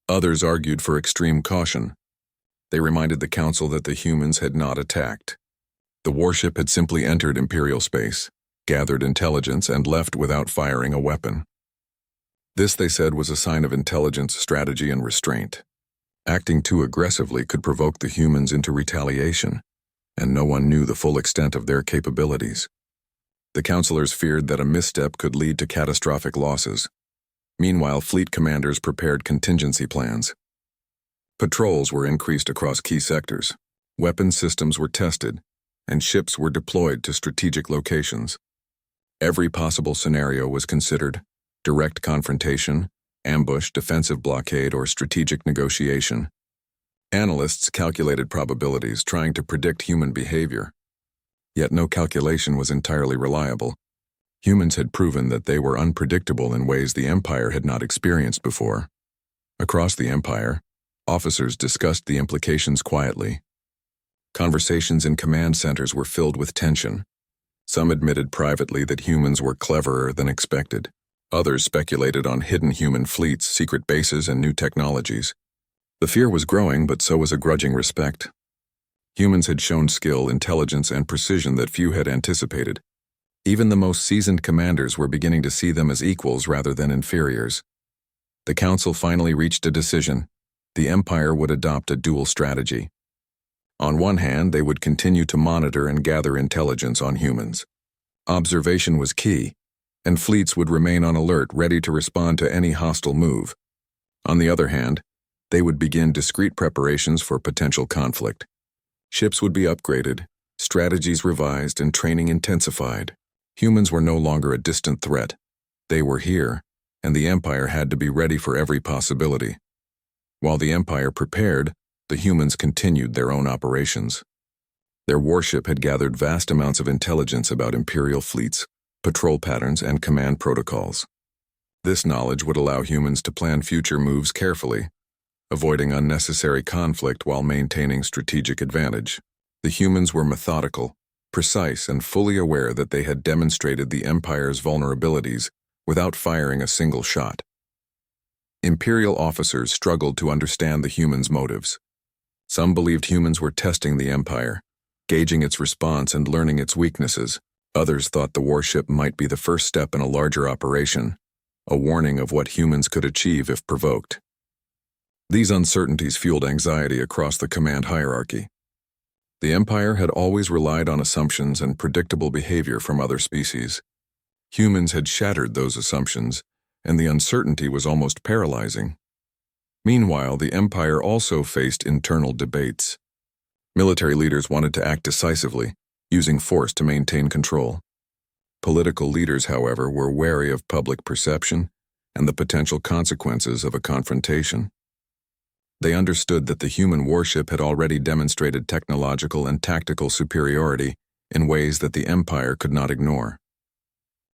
Others argued for extreme caution. They reminded the Council that the humans had not attacked. The warship had simply entered Imperial space, gathered intelligence, and left without firing a weapon. This, they said, was a sign of intelligence, strategy, and restraint. Acting too aggressively could provoke the humans into retaliation, and no one knew the full extent of their capabilities. The councilors feared that a misstep could lead to catastrophic losses. Meanwhile, fleet commanders prepared contingency plans. Patrols were increased across key sectors, weapon systems were tested, and ships were deployed to strategic locations. Every possible scenario was considered: direct confrontation, ambush, defensive blockade, or strategic negotiation. Analysts calculated probabilities, trying to predict human behavior. Yet no calculation was entirely reliable. Humans had proven that they were unpredictable in ways the Empire had not experienced before. Across the Empire, officers discussed the implications quietly. Conversations in command centers were filled with tension. Some admitted privately that humans were cleverer than expected. Others speculated on hidden human fleets, secret bases, and new technologies. The fear was growing, but so was a grudging respect. Humans had shown skill, intelligence, and precision that few had anticipated. Even the most seasoned commanders were beginning to see them as equals rather than inferiors. The Council finally reached a decision. The Empire would adopt a dual strategy. On one hand, they would continue to monitor and gather intelligence on humans. Observation was key, and fleets would remain on alert, ready to respond to any hostile move. On the other hand, they would begin discreet preparations for potential conflict. Ships would be upgraded, strategies revised, and training intensified. Humans were no longer a distant threat. They were here, and the Empire had to be ready for every possibility. While the Empire prepared, the humans continued their own operations. Their warship had gathered vast amounts of intelligence about Imperial fleets, patrol patterns, and command protocols. This knowledge would allow humans to plan future moves carefully, avoiding unnecessary conflict while maintaining strategic advantage. The humans were methodical, precise, and fully aware that they had demonstrated the Empire's vulnerabilities without firing a single shot. Imperial officers struggled to understand the humans' motives. Some believed humans were testing the Empire, gauging its response and learning its weaknesses. Others thought the warship might be the first step in a larger operation, a warning of what humans could achieve if provoked. These uncertainties fueled anxiety across the command hierarchy. The Empire had always relied on assumptions and predictable behavior from other species. Humans had shattered those assumptions, and the uncertainty was almost paralyzing. Meanwhile, the Empire also faced internal debates. Military leaders wanted to act decisively, using force to maintain control. Political leaders, however, were wary of public perception and the potential consequences of a confrontation. They understood that the human warship had already demonstrated technological and tactical superiority in ways that the Empire could not ignore.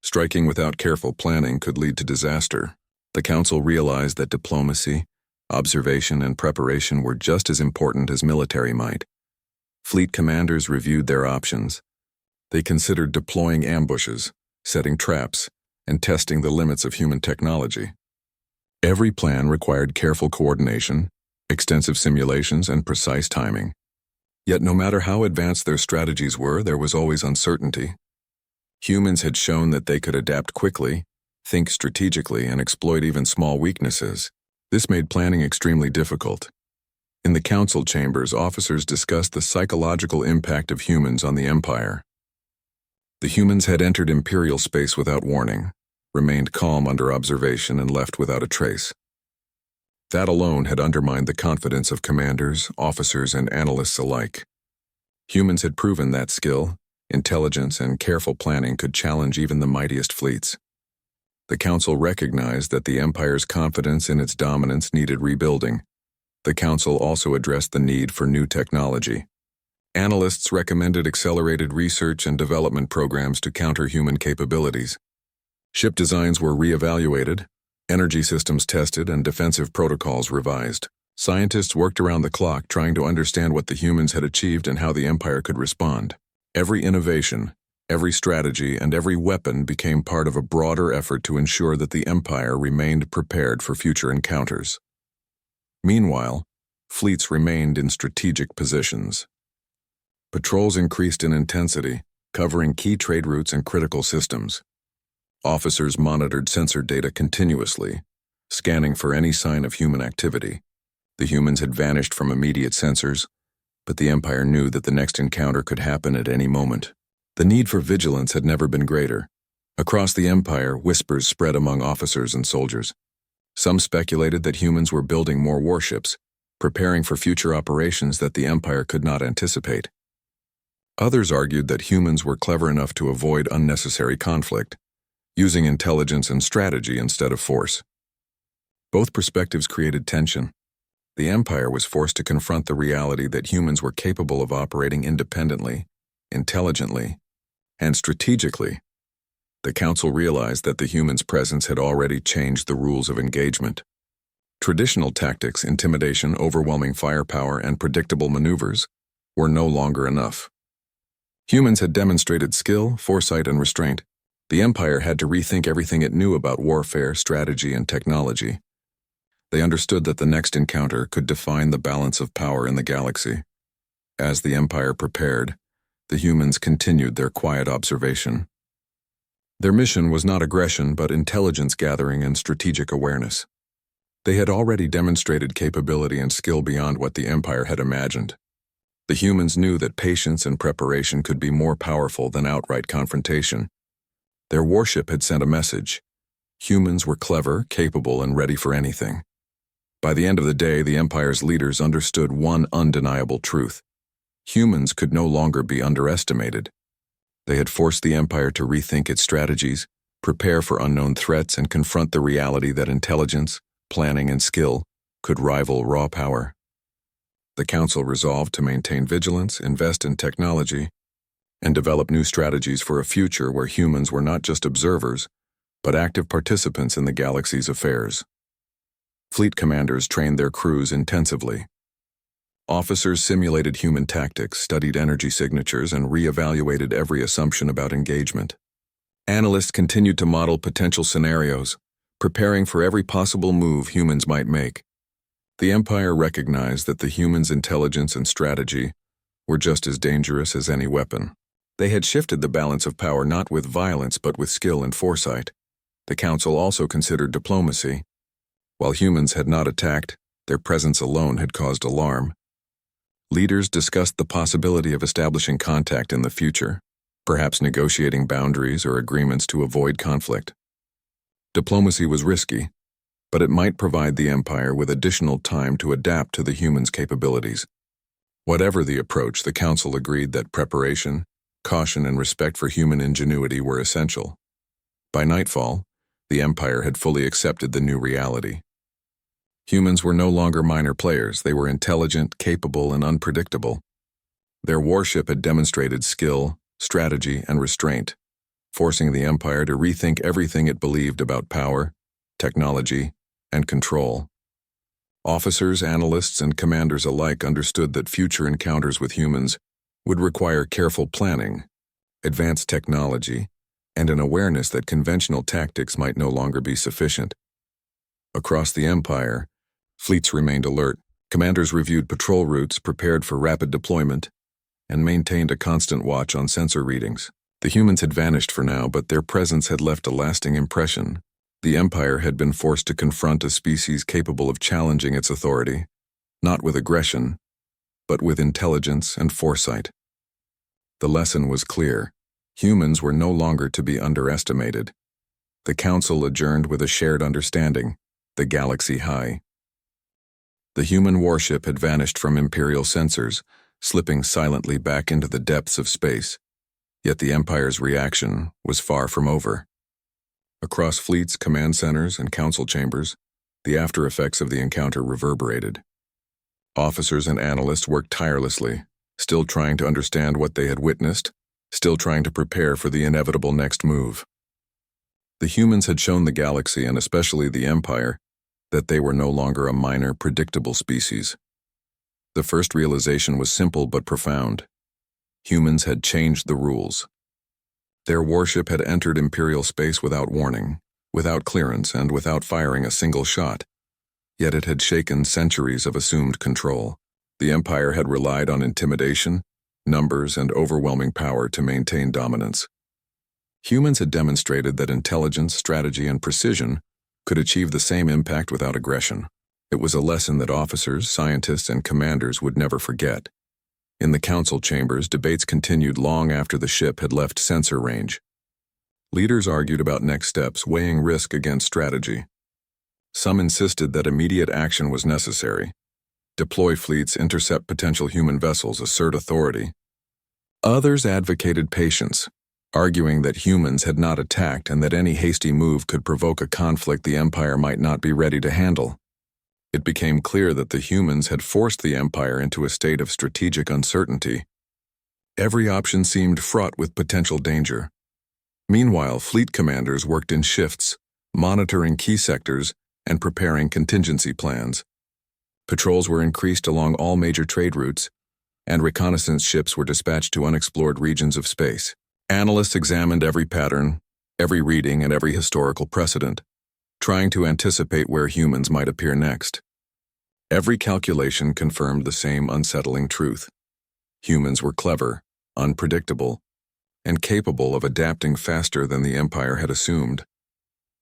Striking without careful planning could lead to disaster. The Council realized that diplomacy, observation, and preparation were just as important as military might. Fleet commanders reviewed their options. They considered deploying ambushes, setting traps, and testing the limits of human technology. Every plan required careful coordination, extensive simulations, and precise timing. Yet no matter how advanced their strategies were, there was always uncertainty. Humans had shown that they could adapt quickly, think strategically, and exploit even small weaknesses. This made planning extremely difficult. In the council chambers, officers discussed the psychological impact of humans on the Empire. The humans had entered Imperial space without warning, remained calm under observation, and left without a trace. That alone had undermined the confidence of commanders, officers, and analysts alike. Humans had proven that skill, intelligence, and careful planning could challenge even the mightiest fleets. The Council recognized that the Empire's confidence in its dominance needed rebuilding. The Council also addressed the need for new technology. Analysts recommended accelerated research and development programs to counter human capabilities. Ship designs were reevaluated, energy systems tested, and defensive protocols revised. Scientists worked around the clock trying to understand what the humans had achieved and how the Empire could respond. Every innovation, every strategy, and every weapon became part of a broader effort to ensure that the Empire remained prepared for future encounters. Meanwhile, fleets remained in strategic positions. Patrols increased in intensity, covering key trade routes and critical systems. Officers monitored sensor data continuously, scanning for any sign of human activity. The humans had vanished from immediate sensors, but the Empire knew that the next encounter could happen at any moment. The need for vigilance had never been greater. Across the Empire, whispers spread among officers and soldiers. Some speculated that humans were building more warships, preparing for future operations that the Empire could not anticipate. Others argued that humans were clever enough to avoid unnecessary conflict, using intelligence and strategy instead of force. Both perspectives created tension. The Empire was forced to confront the reality that humans were capable of operating independently, intelligently, and strategically. The Council realized that the humans' presence had already changed the rules of engagement. Traditional tactics, intimidation, overwhelming firepower, and predictable maneuvers were no longer enough. Humans had demonstrated skill, foresight, and restraint. The Empire had to rethink everything it knew about warfare, strategy, and technology. They understood that the next encounter could define the balance of power in the galaxy. As the Empire prepared, the humans continued their quiet observation. Their mission was not aggression, but intelligence gathering and strategic awareness. They had already demonstrated capability and skill beyond what the Empire had imagined. The humans knew that patience and preparation could be more powerful than outright confrontation. Their warship had sent a message. Humans were clever, capable, and ready for anything. By the end of the day, the Empire's leaders understood one undeniable truth. Humans could no longer be underestimated. They had forced the Empire to rethink its strategies, prepare for unknown threats, and confront the reality that intelligence, planning, and skill could rival raw power. The Council resolved to maintain vigilance, invest in technology, and develop new strategies for a future where humans were not just observers, but active participants in the galaxy's affairs. Fleet commanders trained their crews intensively. Officers simulated human tactics, studied energy signatures, and re-evaluated every assumption about engagement. Analysts continued to model potential scenarios, preparing for every possible move humans might make. The Empire recognized that the humans' intelligence and strategy were just as dangerous as any weapon. They had shifted the balance of power not with violence but with skill and foresight. The Council also considered diplomacy. While humans had not attacked, their presence alone had caused alarm. Leaders discussed the possibility of establishing contact in the future, perhaps negotiating boundaries or agreements to avoid conflict. Diplomacy was risky, but it might provide the Empire with additional time to adapt to the humans' capabilities. Whatever the approach, the Council agreed that preparation, caution, and respect for human ingenuity were essential. By nightfall, the Empire had fully accepted the new reality. Humans were no longer minor players. They were intelligent, capable, and unpredictable. Their warship had demonstrated skill, strategy, and restraint, forcing the Empire to rethink everything it believed about power, technology, and control. Officers, analysts, and commanders alike understood that future encounters with humans would require careful planning, advanced technology, and an awareness that conventional tactics might no longer be sufficient. Across the Empire, fleets remained alert. Commanders reviewed patrol routes, prepared for rapid deployment, and maintained a constant watch on sensor readings. The humans had vanished for now, but their presence had left a lasting impression. The Empire had been forced to confront a species capable of challenging its authority, not with aggression, but with intelligence and foresight. The lesson was clear. Humans were no longer to be underestimated. The Council adjourned with a shared understanding: the galaxy high. The human warship had vanished from Imperial sensors, slipping silently back into the depths of space. Yet the Empire's reaction was far from over. Across fleets, command centers, and council chambers, the after effects of the encounter reverberated. Officers and analysts worked tirelessly, still trying to understand what they had witnessed, still trying to prepare for the inevitable next move. The humans had shown the galaxy, and especially the Empire, that they were no longer a minor, predictable species. The first realization was simple but profound. Humans had changed the rules. Their warship had entered Imperial space without warning, without clearance, and without firing a single shot. yet it had shaken centuries of assumed control. The Empire had relied on intimidation, numbers, and overwhelming power to maintain dominance. Humans had demonstrated that intelligence, strategy, and precision could achieve the same impact without aggression. It was a lesson that officers, scientists, and commanders would never forget. In the council chambers, debates continued long after the ship had left sensor range. Leaders argued about next steps, weighing risk against strategy. Some insisted that immediate action was necessary. Deploy fleets, intercept potential human vessels, assert authority. Others advocated patience, arguing that humans had not attacked and that any hasty move could provoke a conflict the Empire might not be ready to handle. It became clear that the humans had forced the Empire into a state of strategic uncertainty. Every option seemed fraught with potential danger. Meanwhile, fleet commanders worked in shifts, monitoring key sectors and preparing contingency plans. Patrols were increased along all major trade routes, and reconnaissance ships were dispatched to unexplored regions of space. Analysts examined every pattern, every reading, and every historical precedent, trying to anticipate where humans might appear next. Every calculation confirmed the same unsettling truth. Humans were clever, unpredictable, and capable of adapting faster than the Empire had assumed.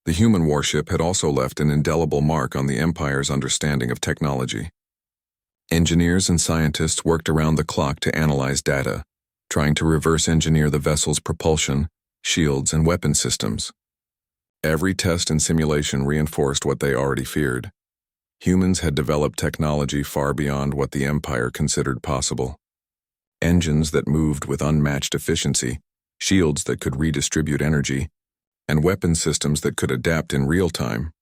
The human warship had also left an indelible mark on the Empire's understanding of technology. Engineers and scientists worked around the clock to analyze data, trying to reverse engineer the vessel's propulsion, shields, and weapon systems. Every test and simulation reinforced what they already feared. Humans had developed technology far beyond what the Empire considered possible. Engines that moved with unmatched efficiency, shields that could redistribute energy, and weapon systems that could adapt in real time.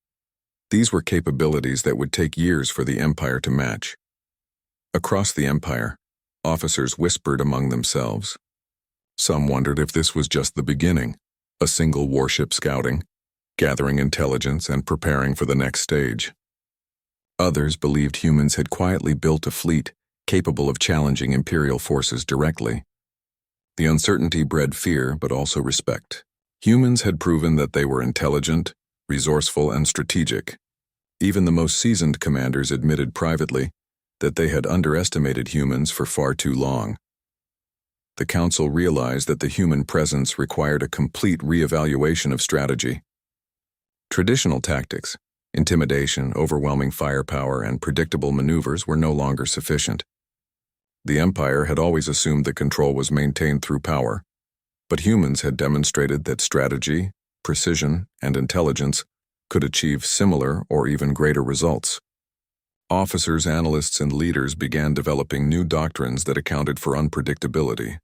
These were capabilities that would take years for the Empire to match. Across the Empire, officers whispered among themselves. Some wondered if this was just the beginning, a single warship scouting, gathering intelligence and preparing for the next stage. Others believed humans had quietly built a fleet capable of challenging Imperial forces directly. The uncertainty bred fear, but also respect. Humans had proven that they were intelligent, resourceful, and strategic. Even the most seasoned commanders admitted privately that they had underestimated humans for far too long. The Council realized that the human presence required a complete reevaluation of strategy. Traditional tactics, intimidation, overwhelming firepower, and predictable maneuvers were no longer sufficient. The Empire had always assumed that control was maintained through power, but humans had demonstrated that strategy, precision, and intelligence could achieve similar or even greater results. Officers, analysts, and leaders began developing new doctrines that accounted for unpredictability,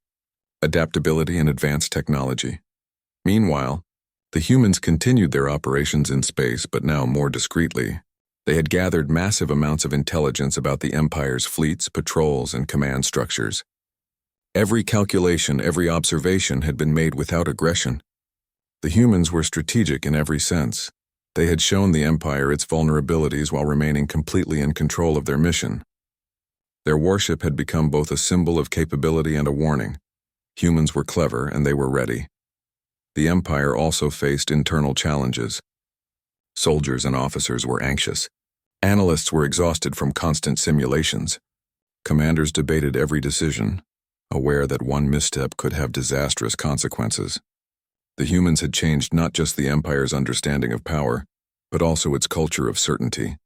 adaptability, and advanced technology. Meanwhile, the humans continued their operations in space, but now more discreetly. They had gathered massive amounts of intelligence about the Empire's fleets, patrols, and command structures. Every calculation, every observation had been made without aggression. The humans were strategic in every sense. They had shown the Empire its vulnerabilities while remaining completely in control of their mission. Their warship had become both a symbol of capability and a warning. Humans were clever, and they were ready. The Empire also faced internal challenges. Soldiers and officers were anxious. Analysts were exhausted from constant simulations. Commanders debated every decision, aware that one misstep could have disastrous consequences. The humans had changed not just the Empire's understanding of power, but also its culture of certainty.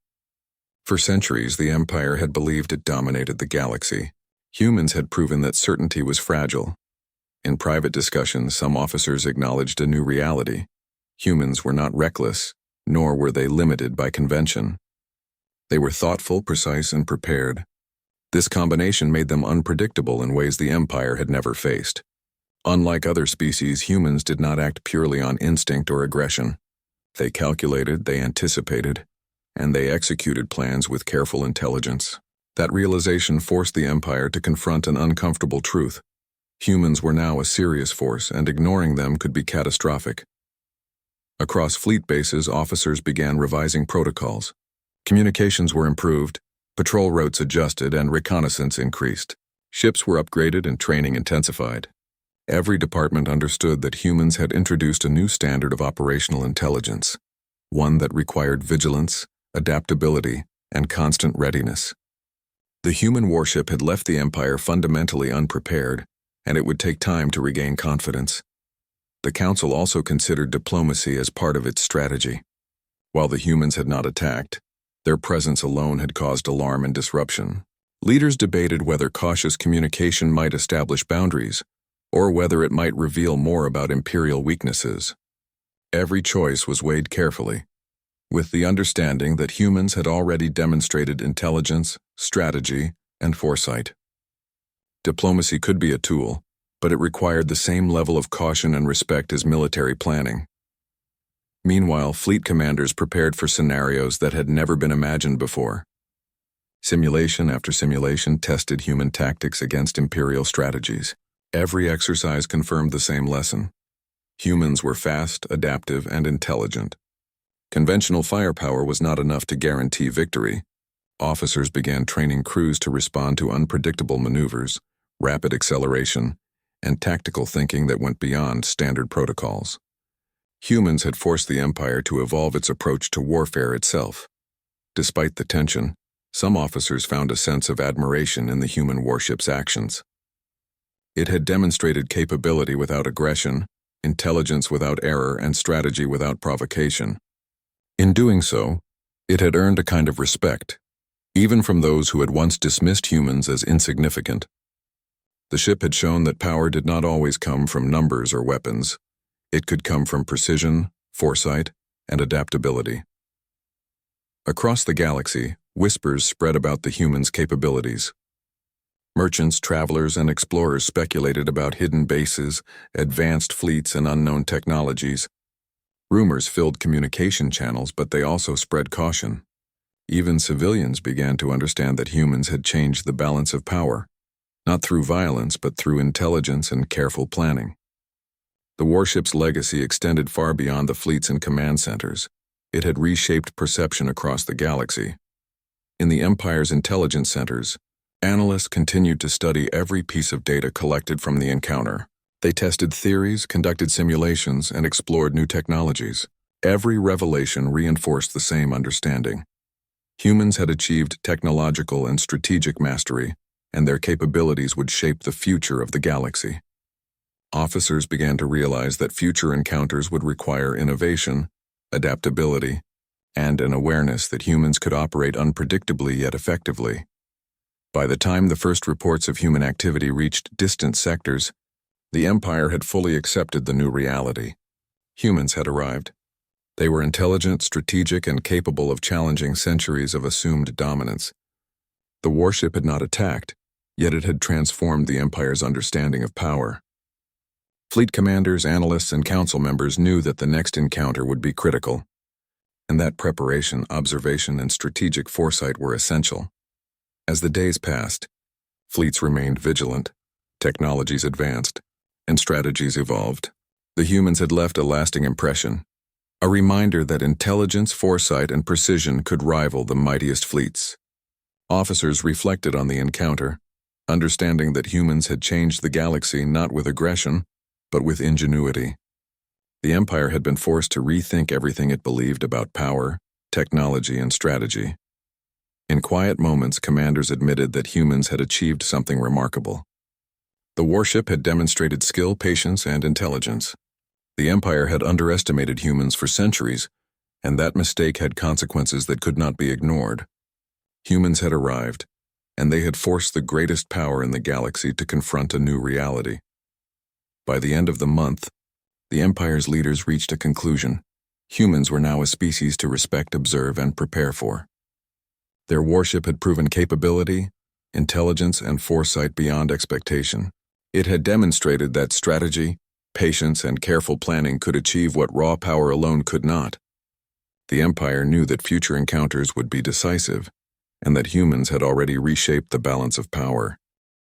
For centuries, the Empire had believed it dominated the galaxy. Humans had proven that certainty was fragile. In private discussions, some officers acknowledged a new reality. Humans were not reckless, nor were they limited by convention. They were thoughtful, precise, and prepared. This combination made them unpredictable in ways the Empire had never faced. Unlike other species, humans did not act purely on instinct or aggression. They calculated, they anticipated, and they executed plans with careful intelligence. That realization forced the Empire to confront an uncomfortable truth. Humans were now a serious force, and ignoring them could be catastrophic. Across fleet bases, officers began revising protocols. Communications were improved, patrol routes adjusted, and reconnaissance increased. Ships were upgraded and training intensified. Every department understood that humans had introduced a new standard of operational intelligence, one that required vigilance, adaptability, and constant readiness. The human warship had left the Empire fundamentally unprepared, and it would take time to regain confidence. The Council also considered diplomacy as part of its strategy. While the humans had not attacked, their presence alone had caused alarm and disruption. Leaders debated whether cautious communication might establish boundaries, or whether it might reveal more about Imperial weaknesses. Every choice was weighed carefully, with the understanding that humans had already demonstrated intelligence, strategy, and foresight. Diplomacy could be a tool, but it required the same level of caution and respect as military planning. Meanwhile, fleet commanders prepared for scenarios that had never been imagined before. Simulation after simulation tested human tactics against Imperial strategies. Every exercise confirmed the same lesson. Humans were fast, adaptive, and intelligent. Conventional firepower was not enough to guarantee victory. Officers began training crews to respond to unpredictable maneuvers, rapid acceleration, and tactical thinking that went beyond standard protocols. Humans had forced the Empire to evolve its approach to warfare itself. Despite the tension, some officers found a sense of admiration in the human warship's actions. It had demonstrated capability without aggression, intelligence without error, and strategy without provocation. In doing so, it had earned a kind of respect, even from those who had once dismissed humans as insignificant. The ship had shown that power did not always come from numbers or weapons. It could come from precision, foresight, and adaptability. Across the galaxy, whispers spread about the humans' capabilities. Merchants, travelers, and explorers speculated about hidden bases, advanced fleets, and unknown technologies. Rumors filled communication channels, but they also spread caution. Even civilians began to understand that humans had changed the balance of power, not through violence, but through intelligence and careful planning. The warship's legacy extended far beyond the fleets and command centers. It had reshaped perception across the galaxy. In the Empire's intelligence centers, analysts continued to study every piece of data collected from the encounter. They tested theories, conducted simulations, and explored new technologies. Every revelation reinforced the same understanding. Humans had achieved technological and strategic mastery, and their capabilities would shape the future of the galaxy. Officers began to realize that future encounters would require innovation, adaptability, and an awareness that humans could operate unpredictably yet effectively. By the time the first reports of human activity reached distant sectors, the Empire had fully accepted the new reality. Humans had arrived. They were intelligent, strategic, and capable of challenging centuries of assumed dominance. The warship had not attacked, yet it had transformed the Empire's understanding of power. Fleet commanders, analysts, and council members knew that the next encounter would be critical, and that preparation, observation, and strategic foresight were essential. As the days passed, fleets remained vigilant, technologies advanced, and strategies evolved. The humans had left a lasting impression, a reminder that intelligence, foresight, and precision could rival the mightiest fleets. Officers reflected on the encounter, understanding that humans had changed the galaxy not with aggression, but with ingenuity. The Empire had been forced to rethink everything it believed about power, technology, and strategy. In quiet moments, commanders admitted that humans had achieved something remarkable. The warship had demonstrated skill, patience, and intelligence. The Empire had underestimated humans for centuries, and that mistake had consequences that could not be ignored. Humans had arrived, and they had forced the greatest power in the galaxy to confront a new reality. By the end of the month, the Empire's leaders reached a conclusion. Humans were now a species to respect, observe, and prepare for. Their warship had proven capability, intelligence, and foresight beyond expectation. It had demonstrated that strategy, patience, and careful planning could achieve what raw power alone could not. The Empire knew that future encounters would be decisive, and that humans had already reshaped the balance of power.